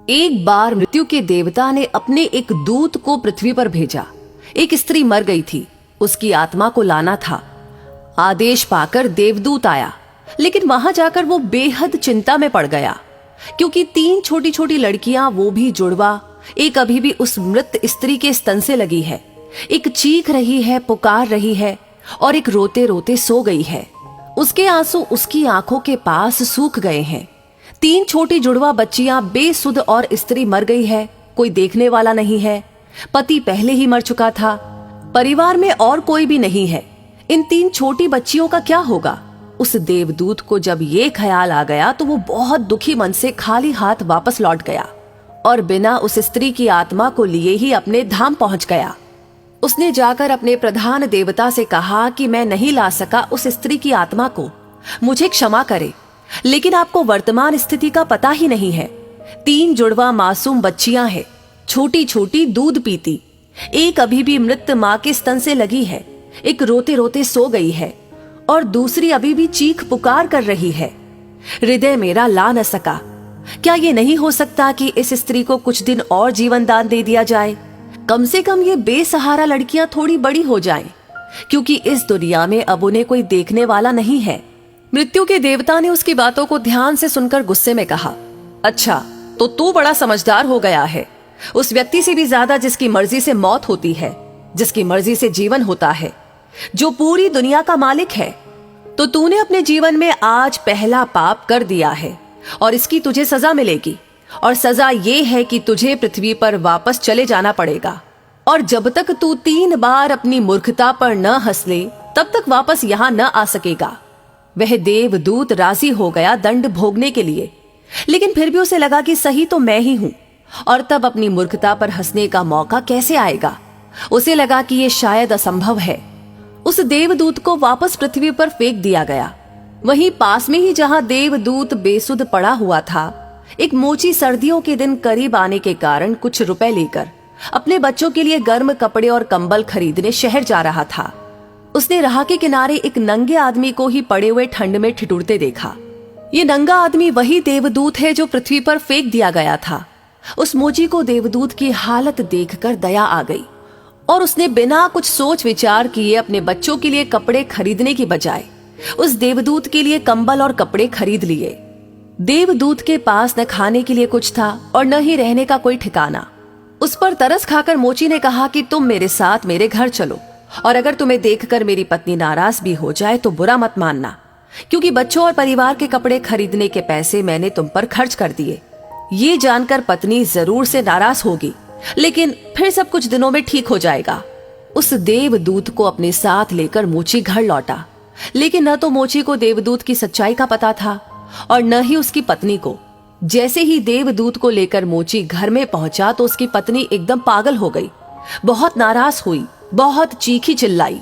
एक बार मृत्यु के देवता ने अपने एक दूत को पृथ्वी पर भेजा। एक स्त्री मर गई थी, उसकी आत्मा को लाना था। आदेश पाकर देवदूत आया, लेकिन वहां जाकर वो बेहद चिंता में पड़ गया, क्योंकि 3 छोटी छोटी लड़कियां, वो भी जुड़वा, एक अभी भी उस मृत स्त्री के स्तन से लगी है, एक चीख रही है, पुकार रही है, और एक रोते रोते सो गई है। उसके आंसू उसकी आंखों के पास सूख गए हैं। 3 छोटी जुड़वा बच्चियां बेसुध और स्त्री मर गई है, कोई देखने वाला नहीं है। पति पहले ही मर चुका था, परिवार में और कोई भी नहीं है। इन 3 छोटी बच्चियों का क्या होगा? उस देवदूत को जब ये ख्याल आ गया तो वो बहुत दुखी मन से खाली हाथ वापस लौट गया और बिना उस स्त्री की आत्मा को लिए ही अपने धाम पहुंच गया। उसने जाकर अपने प्रधान देवता से कहा कि मैं नहीं ला सका उस स्त्री की आत्मा को, मुझे क्षमा करे, लेकिन आपको वर्तमान स्थिति का पता ही नहीं है। 3 जुड़वा मासूम बच्चियां हैं, छोटी छोटी, दूध पीती। एक अभी भी मृत मां के स्तन से लगी है, एक रोते रोते सो गई है, और दूसरी अभी भी चीख पुकार कर रही है। हृदय मेरा ला न सका। क्या ये नहीं हो सकता कि इस स्त्री को कुछ दिन और जीवन दान दे दिया जाए? कम से कम ये बेसहारा लड़कियां थोड़ी बड़ी हो जाएं, क्योंकि इस दुनिया में अब उन्हें कोई देखने वाला नहीं है। मृत्यु के देवता ने उसकी बातों को ध्यान से सुनकर गुस्से में कहा, अच्छा, तो तू बड़ा समझदार हो गया है। उस व्यक्ति से भी ज्यादा जिसकी मर्जी से मौत होती है, जिसकी मर्जी से जीवन होता है, जो पूरी दुनिया का मालिक है। तो तूने अपने जीवन में आज पहला पाप कर दिया है और इसकी तुझे सजा मिलेगी। और सजा ये है कि तुझे पृथ्वी पर वापस चले जाना पड़ेगा, और जब तक तू 3 बार अपनी मूर्खता पर न हंस ले तब तक वापस यहां न आ सकेगा। वह देवदूत राजी हो गया दंड भोगने के लिए, लेकिन फिर भी उसे लगा कि सही तो मैं ही हूं, और तब अपनी मूर्खता पर हंसने का मौका कैसे आएगा? उसे लगा कि यह शायद असंभव है। उस देवदूत को वापस पृथ्वी पर फेंक दिया गया। वहीं पास में ही जहां देवदूत बेसुध पड़ा हुआ था, एक मोची सर्दियों के दिन करीब आने के कारण कुछ रुपए लेकर अपने बच्चों के लिए गर्म कपड़े और कंबल खरीदने शहर जा रहा था। उसने राह के किनारे एक नंगे आदमी को ही पड़े हुए ठंड में ठिठुरते देखा। ये नंगा आदमी वही देवदूत है जो पृथ्वी पर फेंक दिया गया था। उस मोची को देवदूत की हालत देखकर दया आ गई, और उसने बिना कुछ सोच विचार किए अपने बच्चों के लिए कपड़े खरीदने की बजाय उस देवदूत के लिए कंबल और कपड़े खरीद लिए। देवदूत के पास न खाने के लिए कुछ था और न ही रहने का कोई ठिकाना। उस पर तरस खाकर मोची ने कहा कि तुम मेरे साथ मेरे घर चलो, और अगर तुम्हें देखकर मेरी पत्नी नाराज भी हो जाए तो बुरा मत मानना, क्योंकि बच्चों और परिवार के कपड़े खरीदने के पैसे मैंने तुम पर खर्च कर दिए। ये जानकर पत्नी जरूर से नाराज होगी, लेकिन फिर सब कुछ दिनों में ठीक हो जाएगा। उस देवदूत को अपने साथ लेकर मोची घर लौटा, लेकिन न तो मोची को देवदूत की सच्चाई का पता था और न ही उसकी पत्नी को। जैसे ही देवदूत को लेकर मोची घर में पहुंचा तो उसकी पत्नी एकदम पागल हो गई, बहुत नाराज हुई, बहुत चीखी चिल्लाई।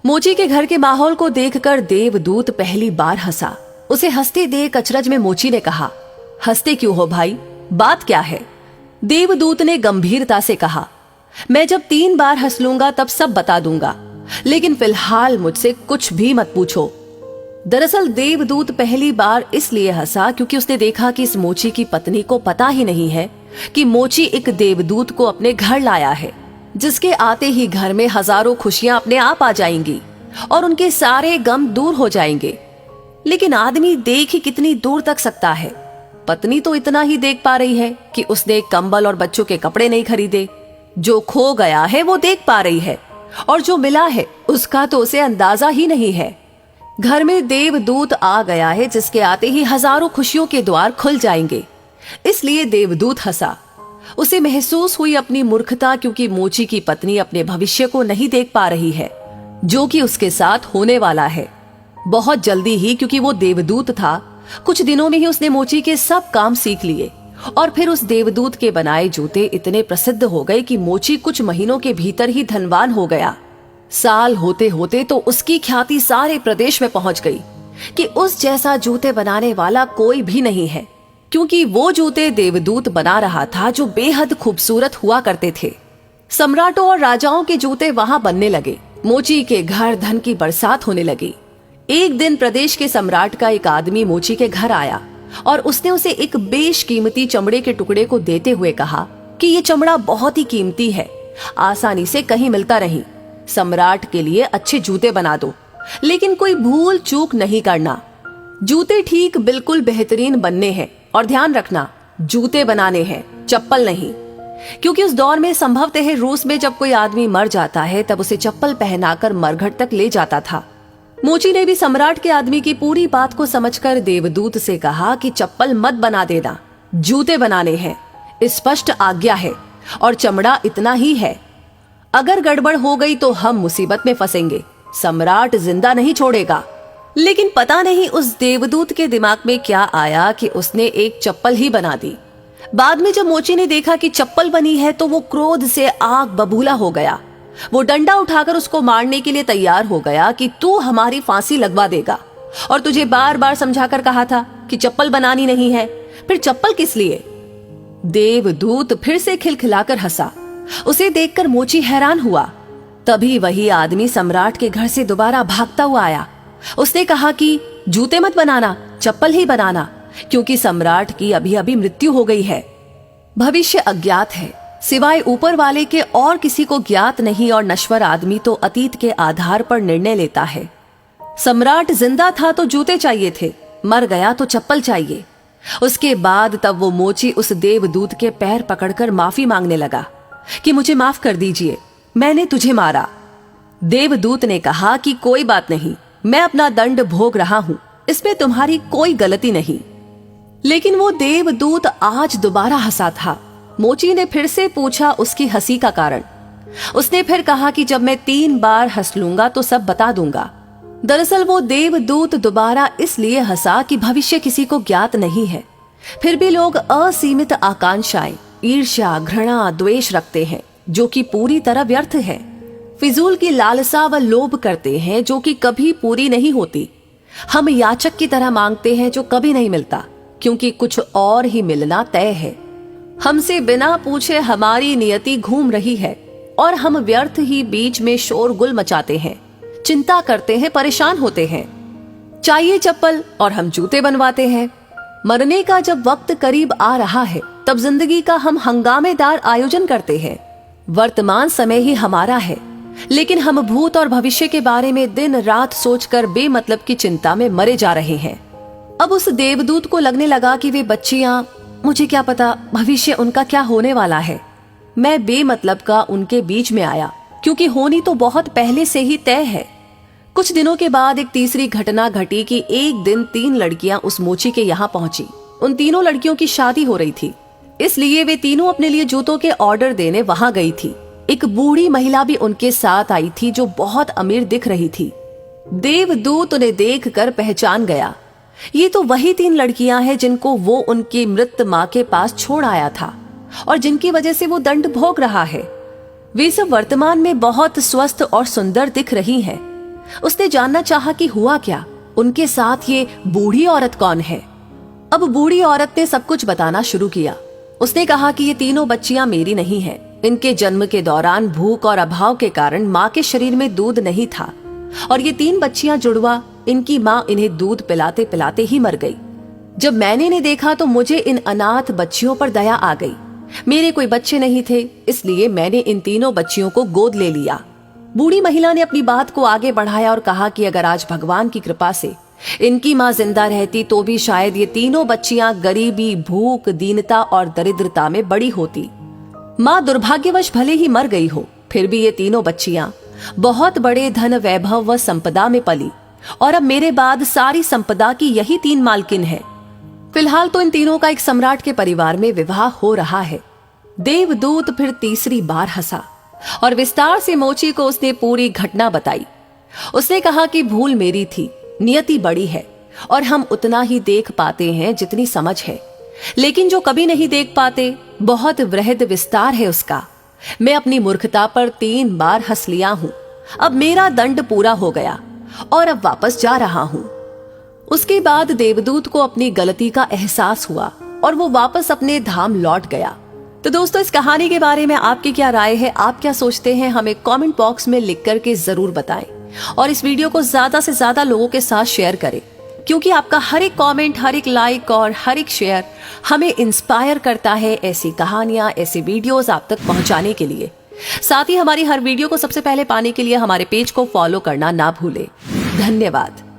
मोची के घर के माहौल को देखकर देवदूत पहली बार हंसा। उसे हंसते देख अचरज में मोची ने कहा, हंसते क्यों हो भाई, बात क्या है? देवदूत ने गंभीरता से कहा, मैं जब 3 बार हंस लूंगा तब सब बता दूंगा, लेकिन फिलहाल मुझसे कुछ भी मत पूछो। दरअसल देवदूत पहली बार इसलिए हंसा क्योंकि उसने देखा कि इस मोची की पत्नी को पता ही नहीं है कि मोची एक देवदूत को अपने घर लाया है, जिसके आते ही घर में हजारों खुशियां अपने आप आ जाएंगी और उनके सारे गम दूर हो जाएंगे। लेकिन आदमी देख ही कितनी दूर तक सकता है? पत्नी तो इतना ही देख पा रही है कि उसने कंबल और बच्चों के कपड़े नहीं खरीदे। जो खो गया है वो देख पा रही है, और जो मिला है उसका तो उसे अंदाजा ही नहीं है। घर में देवदूत आ गया है, जिसके आते ही हजारों खुशियों के द्वार खुल जाएंगे। इसलिए देवदूत हंसा। उसे महसूस हुई अपनी मूर्खता, क्योंकि मोची की पत्नी अपने भविष्य को नहीं देख पा रही है, जो कि उसके साथ होने वाला है। बहुत जल्दी ही, क्योंकि वो देवदूत था, कुछ दिनों में ही उसने मोची के सब काम सीख लिए, और फिर उस देवदूत के बनाए जूते इतने प्रसिद्ध हो गए कि मोची कुछ महीनों के भीतर ही धनवान हो गया। साल होते होते तो उसकी ख्याति सारे प्रदेश में पहुंच गई कि उस जैसा जूते बनाने वाला कोई भी नहीं है, क्योंकि वो जूते देवदूत बना रहा था जो बेहद खूबसूरत हुआ करते थे। सम्राटों और राजाओं के जूते वहां बनने लगे। मोची के घर धन की बरसात होने लगी। एक दिन प्रदेश के सम्राट का एक आदमी मोची के घर आया और उसने उसे एक बेशकीमती चमड़े के टुकड़े को देते हुए कहा कि ये चमड़ा बहुत ही कीमती है, आसानी से कहीं मिलता नहीं। सम्राट के लिए अच्छे जूते बना दो, लेकिन कोई भूल चूक नहीं करना। जूते ठीक बिल्कुल बेहतरीन बनने हैं, और ध्यान रखना जूते बनाने हैं, चप्पल नहीं। क्योंकि उस दौर में संभवतः रूस में जब कोई आदमी मर जाता है तब उसे चप्पल पहनाकर मरघट तक ले जाता था। मोची ने भी सम्राट के आदमी की पूरी बात को समझकर देवदूत से कहा कि चप्पल मत बना देना, जूते बनाने हैं, स्पष्ट आज्ञा है, और चमड़ा इतना ही है। अगर गड़बड़ हो गई तो हम मुसीबत में फंसेंगे, सम्राट जिंदा नहीं छोड़ेगा। लेकिन पता नहीं उस देवदूत के दिमाग में क्या आया कि उसने एक चप्पल ही बना दी। बाद में जब मोची ने देखा कि चप्पल बनी है तो वो क्रोध से आग बबूला हो गया। वो डंडा उठाकर उसको मारने के लिए तैयार हो गया कि तू हमारी फांसी लगवा देगा, और तुझे बार बार समझाकर कहा था कि चप्पल बनानी नहीं है, फिर चप्पल किस लिए। देवदूत फिर से खिलखिलाकर हंसा। उसे देखकर मोची हैरान हुआ। तभी वही आदमी सम्राट के घर से दोबारा भागता हुआ आया। उसने कहा कि जूते मत बनाना, चप्पल ही बनाना, क्योंकि सम्राट की अभी अभी मृत्यु हो गई है। भविष्य अज्ञात है, सिवाय ऊपर वाले के और किसी को ज्ञात नहीं, और नश्वर आदमी तो अतीत के आधार पर निर्णय लेता है। सम्राट जिंदा था तो जूते चाहिए थे, मर गया तो चप्पल चाहिए। उसके बाद तब वो मोची उस देवदूत के पैर पकड़कर माफी मांगने लगा कि मुझे माफ कर दीजिए, मैंने तुझे मारा। देवदूत ने कहा कि कोई बात नहीं, मैं अपना दंड भोग रहा हूं, इसमें तुम्हारी कोई गलती नहीं। लेकिन वो देवदूत आज दोबारा हंसा था। मोची ने फिर से पूछा उसकी हंसी का कारण। उसने फिर कहा कि जब मैं 3 बार हंस लूंगा तो सब बता दूंगा। दरअसल वो देवदूत दोबारा इसलिए हंसा कि भविष्य किसी को ज्ञात नहीं है, फिर भी लोग असीमित आकांक्षाएं, ईर्ष्या, घृणा, द्वेष रखते हैं जो कि पूरी तरह व्यर्थ है। फिजूल की लालसा व लोभ करते हैं जो कि कभी पूरी नहीं होती। हम याचक की तरह मांगते हैं जो कभी नहीं मिलता, क्योंकि कुछ और ही मिलना तय है। हमसे बिना पूछे हमारी नियति घूम रही है, और हम व्यर्थ ही बीच में शोरगुल मचाते हैं, चिंता करते हैं, परेशान होते हैं। चाहिए चप्पल और हम जूते बनवाते हैं। मरने का जब वक्त करीब आ रहा है तब जिंदगी का हम हंगामेदार आयोजन करते हैं। वर्तमान समय ही हमारा है, लेकिन हम भूत और भविष्य के बारे में दिन रात सोचकर बेमतलब की चिंता में मरे जा रहे हैं। अब उस देवदूत को लगने लगा कि वे बच्चियां, मुझे क्या पता भविष्य उनका क्या होने वाला है। मैं बेमतलब का उनके बीच में आया, क्योंकि होनी तो बहुत पहले से ही तय है। कुछ दिनों के बाद एक तीसरी घटना घटी कि एक दिन 3 लड़कियां उस मोची के यहाँ पहुंची। उन तीनों लड़कियों की शादी हो रही थी, इसलिए वे तीनों अपने लिए जूतों के ऑर्डर देने वहां गई थी। एक बूढ़ी महिला भी उनके साथ आई थी जो बहुत अमीर दिख रही थी। देवदूत उन्हें देखकर पहचान गया। ये तो वही 3 लड़कियां हैं जिनको वो उनकी मृत माँ के पास छोड़ आया था, और जिनकी वजह से वो दंड भोग रहा है। वे सब वर्तमान में बहुत स्वस्थ और सुंदर दिख रही हैं। उसने जानना चाहा कि हुआ क्या, उनके साथ ये बूढ़ी औरत कौन है। अब बूढ़ी औरत ने सब कुछ बताना शुरू किया। उसने कहा कि ये तीनों बच्चियां मेरी नहीं हैं। इनके जन्म के दौरान भूख और अभाव के कारण माँ के शरीर में दूध नहीं था, और ये 3 बच्चियां जुड़वा, इनकी माँ इन्हें दूध पिलाते पिलाते ही मर गई। जब मैंने इन्हें देखा तो मुझे इन अनाथ बच्चियों पर दया आ गई। मेरे कोई बच्चे नहीं थे, इसलिए मैंने इन तीनों बच्चियों को गोद ले लिया। बूढ़ी महिला ने अपनी बात को आगे बढ़ाया और कहा कि अगर आज भगवान की कृपा से इनकी माँ जिंदा रहती तो भी शायद ये तीनों बच्चियां गरीबी, भूख, दीनता और दरिद्रता में बड़ी होती। माँ दुर्भाग्यवश भले ही मर गई हो, फिर भी ये तीनों बच्चियां बहुत बड़े धन, वैभव व संपदा में पली, और अब मेरे बाद सारी संपदा की यही 3 मालकिन है। फिलहाल तो इन तीनों का एक सम्राट के परिवार में विवाह हो रहा है। देवदूत फिर तीसरी बार हंसा और विस्तार से मोची को उसने पूरी घटना बताई। उसने कहा कि भूल मेरी थी, नियति बड़ी है और हम उतना ही देख पाते हैं जितनी समझ है, लेकिन जो कभी नहीं देख पाते बहुत वृहद विस्तार है उसका। मैं अपनी मूर्खता पर 3 बार हंस लिया हूं। अब मेरा दंड पूरा हो गया और अब वापस जा रहा हूं। उसके बाद देवदूत को अपनी गलती का एहसास हुआ और वो वापस अपने धाम लौट गया। तो दोस्तों, इस कहानी के बारे में आपकी क्या राय है, आप क्या सोचते हैं, हमें कमेंट बॉक्स में लिख करके जरूर बताएं और इस वीडियो को ज्यादा से ज्यादा लोगों के साथ शेयर करें। क्योंकि आपका हर एक कमेंट, हर एक लाइक और हर एक शेयर हमें इंस्पायर करता है ऐसी कहानियां, ऐसे वीडियोस आप तक पहुंचाने के लिए। साथ ही हमारी हर वीडियो को सबसे पहले पाने के लिए हमारे पेज को फॉलो करना ना भूलें। धन्यवाद।